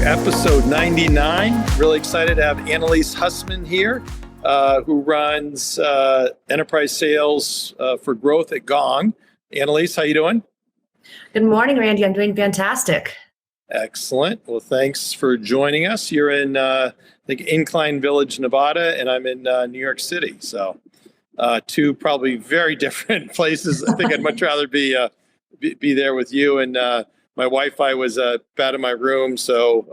episode 99. Really excited to have Annelies Husmann here, who runs enterprise sales for growth at Gong. Annelies, how you doing? Good morning, Randy. I'm doing fantastic. Excellent. Well, thanks for joining us. You're in, I think, Incline Village, Nevada, and I'm in New York City. So two probably very different places. I think I'd much rather be there with you. And my Wi-Fi was bad in my room, so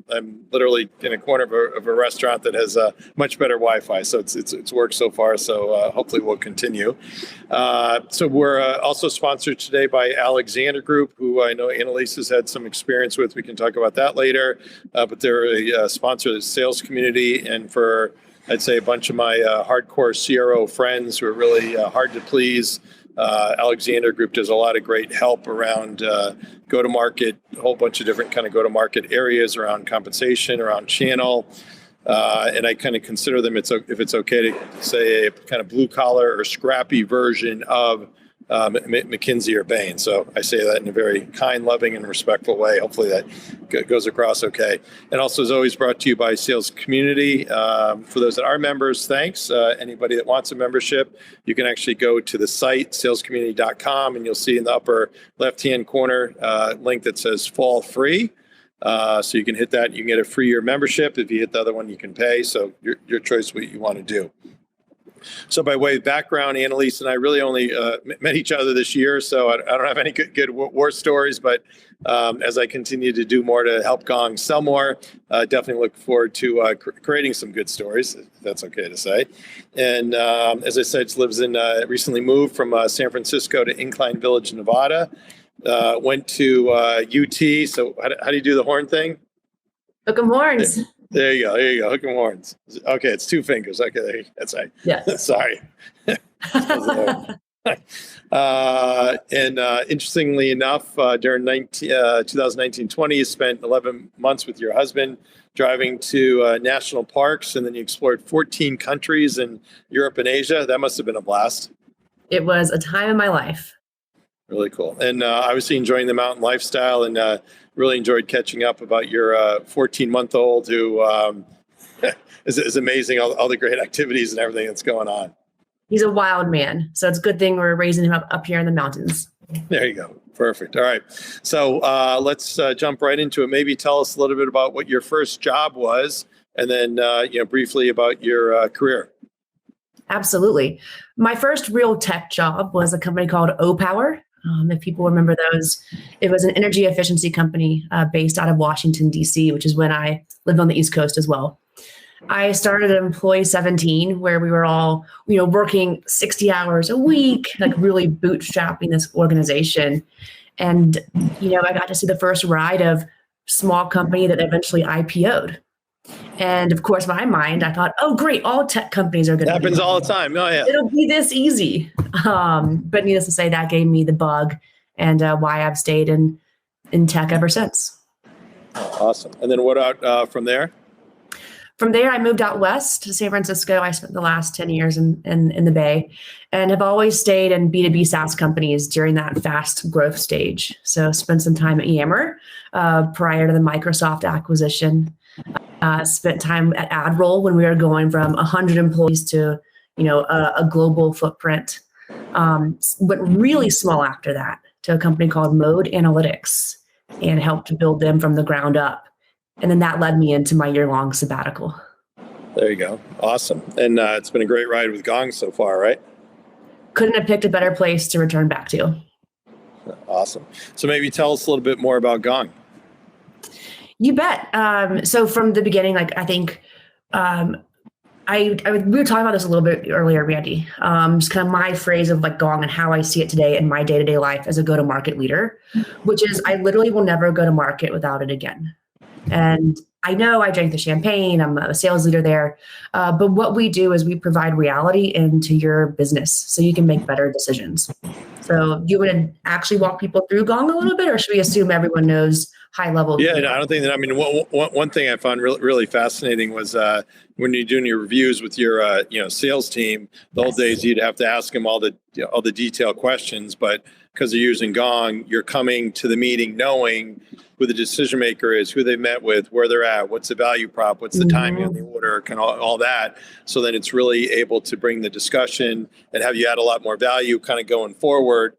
I'm literally in a corner of a restaurant that has much better Wi-Fi. So it's worked so far. So hopefully we'll continue. So we're also sponsored today by Alexander Group, who I know Annalies has had some experience with. We can talk about that later. But they're a sponsor of the sales community, and for I'd say a bunch of my hardcore CRO friends who are really hard to please. Alexander Group does a lot of great help around go-to-market, a whole bunch of different kind of go-to-market areas around compensation, around channel. And I kind of consider them, if it's okay to say, a kind of blue-collar or scrappy version of McKinsey or Bain. So I say that in a very kind, loving, and respectful way. Hopefully that goes across okay. And also, as always, brought to you by Sales Community. For those that are members, thanks. Anybody that wants a membership, you can actually go to the site, salescommunity.com, and you'll see in the upper left-hand corner link that says Fall Free. So you can hit that. You can get a free year membership. If you hit the other one, you can pay. So your choice what you want to do. So by way of background, Annalies and I really only met each other this year, so I don't have any good war stories, but as I continue to do more to help Gong sell more, definitely look forward to creating some good stories, if that's okay to say. And as I said, recently moved from San Francisco to Incline Village, Nevada, went to UT, so how do you do the horn thing? Hook 'em horns. There you go. Hook 'em horns. Okay, it's two fingers. Okay, that's right. Yeah. Sorry. And interestingly enough, during 2019-20, you spent 11 months with your husband driving to national parks, and then you explored 14 countries in Europe and Asia. That must have been a blast. It was a time in my life. Really cool. And obviously enjoying the mountain lifestyle, and really enjoyed catching up about your 14-month-old who is amazing, all the great activities and everything that's going on. He's a wild man, so it's a good thing we're raising him up here in the mountains. There you go. Perfect. All right. So let's jump right into it. Maybe tell us a little bit about what your first job was, and then briefly about your career. Absolutely. My first real tech job was a company called O-Power. If people remember those, it was an energy efficiency company based out of Washington, D.C., which is when I lived on the East Coast as well. I started at employee 17, where we were all, working 60 hours a week, like really bootstrapping this organization. And, I got to see the first ride of small company that eventually IPO'd. And of course, in my mind, I thought, oh, great, all tech companies are going to happens all the time. Oh, yeah. It'll be this easy. But needless to say, that gave me the bug, and why I've stayed in tech ever since. Awesome. And then what out from there? From there, I moved out west to San Francisco. I spent the last 10 years in the Bay, and have always stayed in B2B SaaS companies during that fast growth stage. So spent some time at Yammer prior to the Microsoft acquisition. Spent time at AdRoll when we were going from 100 employees to, a global footprint. Went really small after that to a company called Mode Analytics, and helped to build them from the ground up. And then that led me into my year-long sabbatical. There you go. Awesome. And it's been a great ride with Gong so far, right? Couldn't have picked a better place to return back to. Awesome. So maybe tell us a little bit more about Gong. You bet. So from the beginning, I think we were talking about this a little bit earlier, Randy. Just kind of my phrase of Gong and how I see it today in my day-to-day life as a go-to-market leader, which is I literally will never go to market without it again. And I know I drank the champagne, I'm a sales leader there, but what we do is we provide reality into your business so you can make better decisions. So you would actually walk people through Gong a little bit, or should we assume everyone knows high level? Yeah, no, I don't think that. I mean, one thing I found really fascinating was when you're doing your reviews with your sales team. The old days you'd have to ask them all the detailed questions, but because they're using Gong, you're coming to the meeting knowing who the decision maker is, who they met with, where they're at, what's the value prop, what's the timing on the order, kind of all that. So then it's really able to bring the discussion and have you add a lot more value kind of going forward,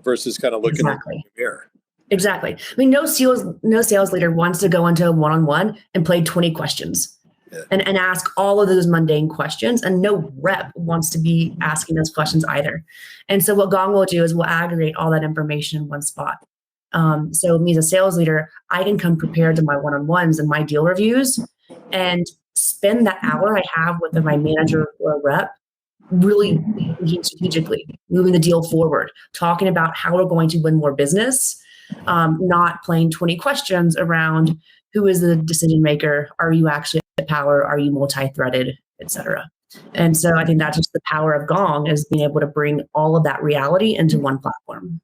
versus kind of looking in the mirror. Exactly. I mean, no sales leader wants to go into a one-on-one and play 20 questions and ask all of those mundane questions. And no rep wants to be asking those questions either. And so what Gong will do is we'll aggregate all that information in one spot. So me as a sales leader, I can come prepared to my one-on-ones and my deal reviews and spend that hour I have with my manager or a rep really thinking strategically, moving the deal forward, talking about how we're going to win more business, not playing 20 questions around who is the decision maker, are you actually at power, are you multi-threaded, et cetera. And so I think that's just the power of Gong, is being able to bring all of that reality into one platform.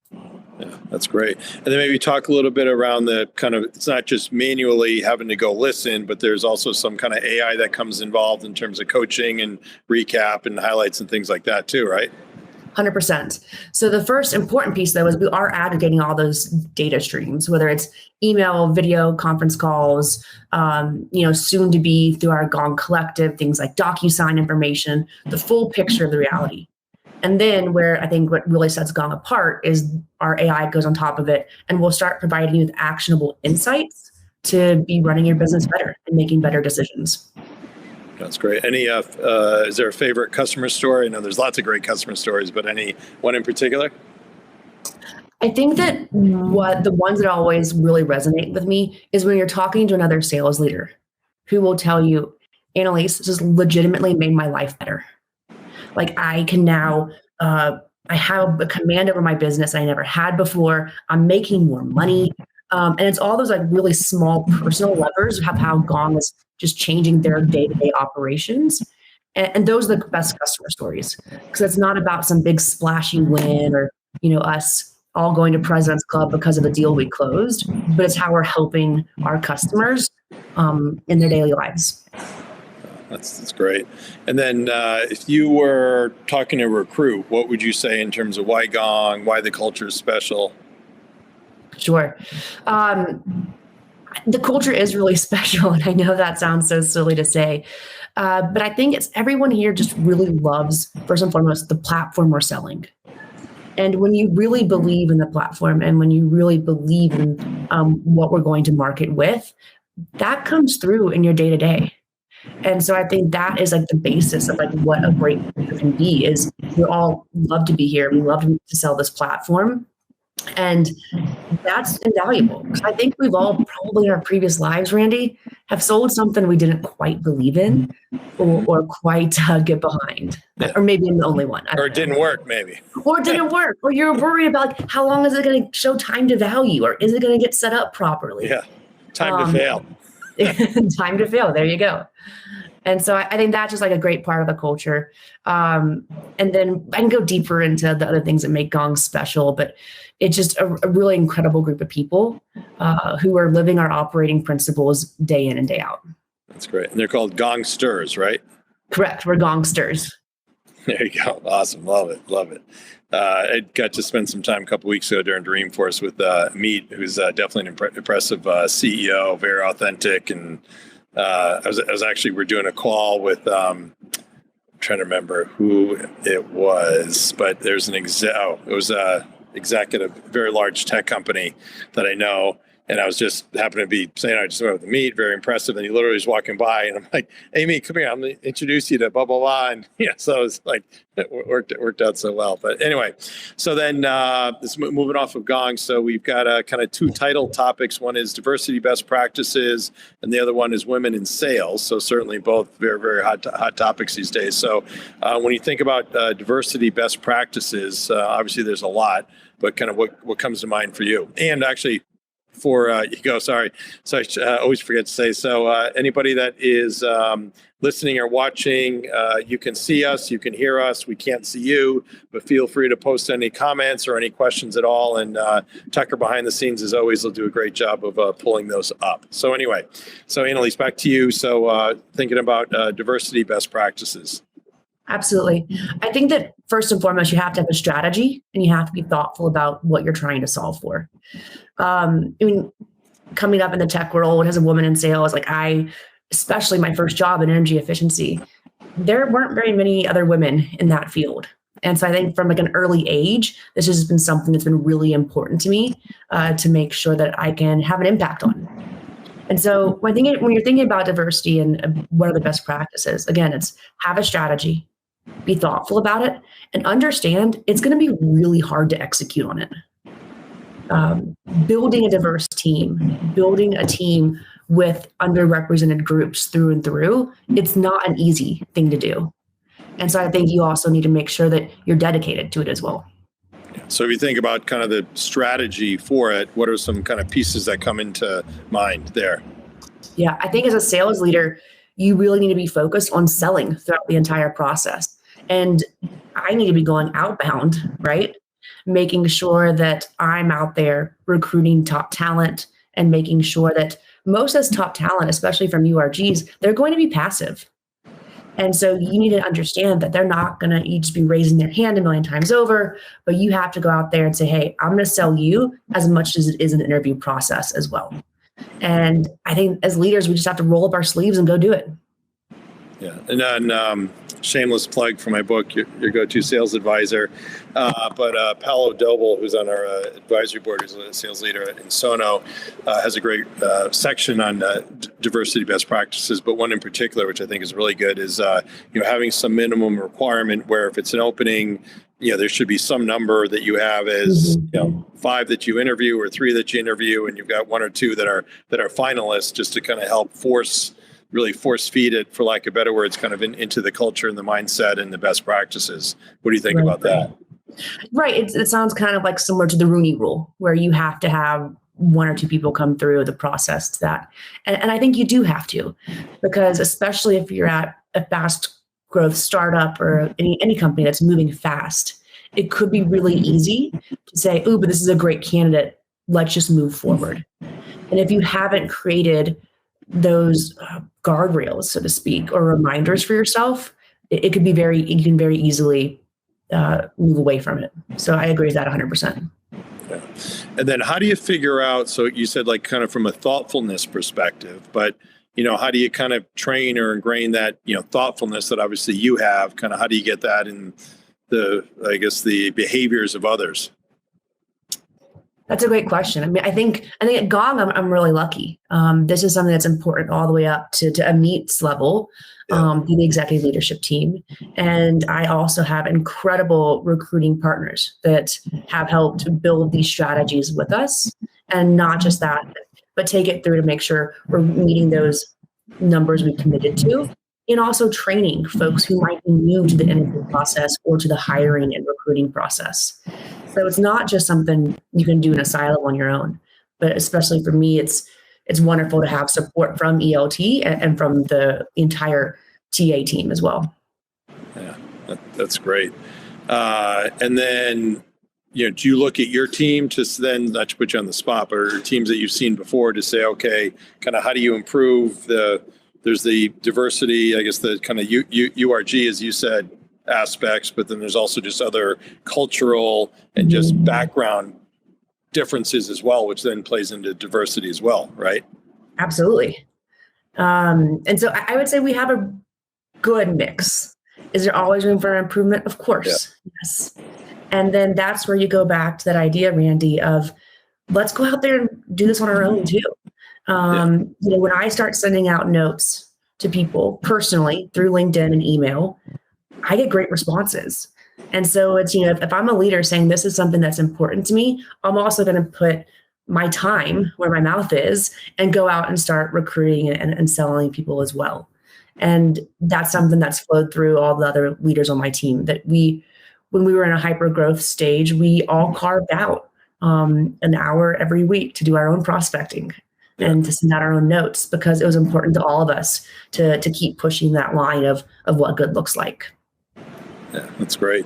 Yeah, that's great. And then maybe talk a little bit around the kind of, it's not just manually having to go listen, but there's also some kind of AI that comes involved in terms of coaching and recap and highlights and things like that too, right? 100%. So the first important piece, though, is we are aggregating all those data streams, whether it's email, video, conference calls, soon to be through our Gong collective, things like DocuSign information, the full picture of the reality. And then where I think what really sets Gong apart is our AI goes on top of it, and we'll start providing you with actionable insights to be running your business better and making better decisions. That's great. Any, is there a favorite customer story? I know there's lots of great customer stories, but any one in particular? I think that the ones that always really resonate with me is when you're talking to another sales leader who will tell you, Annalies, this has legitimately made my life better. Like I can now, I have a command over my business I never had before. I'm making more money. And it's all those like really small personal levers of how Gong is just changing their day-to-day operations. And those are the best customer stories, because it's not about some big splashy win or, us all going to President's Club because of a deal we closed, but it's how we're helping our customers in their daily lives. That's great. And then if you were talking to a recruit, what would you say in terms of why Gong, why the culture is special? Sure. The culture is really special, and I know that sounds so silly to say, but I think it's everyone here just really loves, first and foremost, the platform we're selling. And when you really believe in the platform and when you really believe in what we're going to market with, that comes through in your day-to-day. And so I think that is like the basis of like what a great culture can be, is we all love to be here. We love to sell this platform. And that's invaluable. I think we've all probably in our previous lives, Randy, have sold something we didn't quite believe in or quite get behind. Or maybe I'm the only one. Or it didn't work, maybe. Or it didn't work. Or you're worried about like, how long is it going to show time to value? Or is it going to get set up properly? Yeah. Time to fail. Time to fail. There you go. And so I think that's just like a great part of the culture. And then I can go deeper into the other things that make Gong special, but it's just a really incredible group of people who are living our operating principles day in and day out. That's great. And they're called Gongsters, right? Correct. We're Gongsters. There you go. Awesome. Love it. Love it. I got to spend some time a couple weeks ago during Dreamforce with Meet, who's definitely an impressive CEO, very authentic. And I was actually, we're doing a call with, I'm trying to remember who it was, but there's an it was a executive, very large tech company that I know. And I was just happened to be saying, I just went with the Meet, very impressive. And he literally was walking by and I'm like, Amy, come here. I'm going to introduce you to blah, blah, blah. And so it's like, it worked out so well. But anyway, so then moving off of Gong. So we've got kind of two title topics. One is diversity best practices, and the other one is women in sales. So certainly both very, very hot topics these days. So when you think about diversity best practices, obviously there's a lot, but kind of what comes to mind for you? And actually, before you go, sorry. So I always forget to say, so anybody that is listening or watching, you can see us, you can hear us, we can't see you, but feel free to post any comments or any questions at all. And Tucker behind the scenes, as always, will do a great job of pulling those up. So anyway, so Annalies, back to you. So thinking about diversity best practices. Absolutely. I think that first and foremost, you have to have a strategy and you have to be thoughtful about what you're trying to solve for. I mean, coming up in the tech world as a woman in sales, especially my first job in energy efficiency, there weren't very many other women in that field. And so I think from an early age, this has been something that's been really important to me to make sure that I can have an impact on. And so when you're thinking about diversity and what are the best practices, again, it's have a strategy, be thoughtful about it, and understand it's going to be really hard to execute on it. Building a diverse team, building a team with underrepresented groups through and through, it's not an easy thing to do. And so I think you also need to make sure that you're dedicated to it as well. So if you think about kind of the strategy for it, what are some kind of pieces that come into mind there? Yeah, I think as a sales leader, you really need to be focused on selling throughout the entire process. And I need to be going outbound, right? Making sure that I'm out there recruiting top talent and making sure that most of this top talent, especially from URGs, they're going to be passive. And so you need to understand that they're not going to each be raising their hand a million times over, but you have to go out there and say, hey, I'm going to sell you as much as it is an interview process as well. And I think as leaders, we just have to roll up our sleeves and go do it. Yeah. And then shameless plug for my book, your go-to sales advisor. But Paolo Doble, who's on our advisory board, who's a sales leader in Sono, has a great section on diversity best practices. But one in particular, which I think is really good, is having some minimum requirement where if it's an opening, there should be some number that you have as 5 that you interview or 3 that you interview, and you've got 1 or 2 that are finalists, just to kind of help force feed it, for lack of better words, kind of into the culture and the mindset and the best practices. What do you think about that? Right. It sounds kind of like similar to the Rooney Rule, where you have to have 1 or 2 people come through the process to that. And I think you do have to, because especially if you're at a fast growth startup or any company that's moving fast, it could be really easy to say, oh, but this is a great candidate. Let's just move forward. And if you haven't created those guardrails, so to speak, or reminders for yourself, you can very easily move away from it. So I agree with that 100%. Yeah. And then how do you figure out, so you said kind of from a thoughtfulness perspective, but how do you kind of train or ingrain that, thoughtfulness that obviously you have, kind of how do you get that in the behaviors of others? That's a great question. I mean, I think at Gong, I'm really lucky. This is something that's important all the way up to Amit's level, the executive leadership team. And I also have incredible recruiting partners that have helped build these strategies with us. And not just that, but take it through to make sure we're meeting those numbers we committed to. And also training folks who might be new to the interview process or to the hiring and recruiting process. So it's not just something you can do in a silo on your own, but especially for me, it's wonderful to have support from ELT and from the entire TA team as well. Yeah, that's great. And then, do you look at your team to then, not to put you on the spot, but teams that you've seen before to say, okay, kind of how do you improve there's the diversity, I guess the kind of URG, as you said, aspects, but then there's also just other cultural and just background differences as well, which then plays into diversity as well, right? Absolutely. And so I would say we have a good mix. Is there always room for improvement? Of course. Yeah. Yes. And then that's where you go back to that idea, Randy, of let's go out there and do this on our own too. When I start sending out notes to people personally through LinkedIn and email, I get great responses. And so it's, if I'm a leader saying this is something that's important to me, I'm also going to put my time where my mouth is and go out and start recruiting and selling people as well. And that's something that's flowed through all the other leaders on my team, that when we were in a hyper growth stage, we all carved out an hour every week to do our own prospecting and to send out our own notes, because it was important to all of us to keep pushing that line of what good looks like. Yeah, that's great.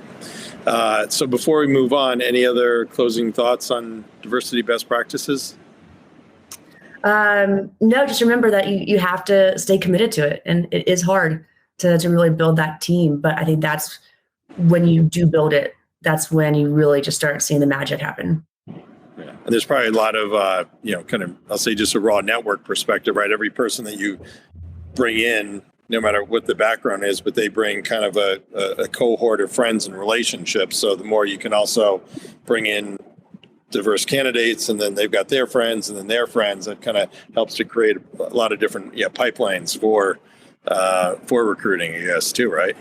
So before we move on, any other closing thoughts on diversity best practices? No, just remember that you have to stay committed to it. And it is hard. to really build that team. But I think that's when you do build it, that's when you really just start seeing the magic happen. Yeah. And there's probably a lot of, kind of, I'll say just a raw network perspective, right? Every person that you bring in, no matter what the background is, but they bring kind of a cohort of friends and relationships. So the more you can also bring in diverse candidates, and then they've got their friends and then their friends, that kind of helps to create a lot of different pipelines for recruiting, I guess, too, right?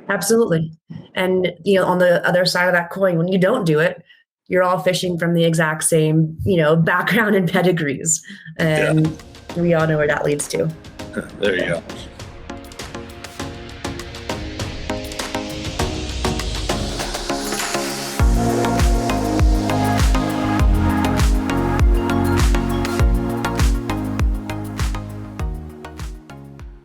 Absolutely. And, on the other side of that coin, when you don't do it, you're all fishing from the exact same, background and pedigrees. And we all know where that leads to. There you go.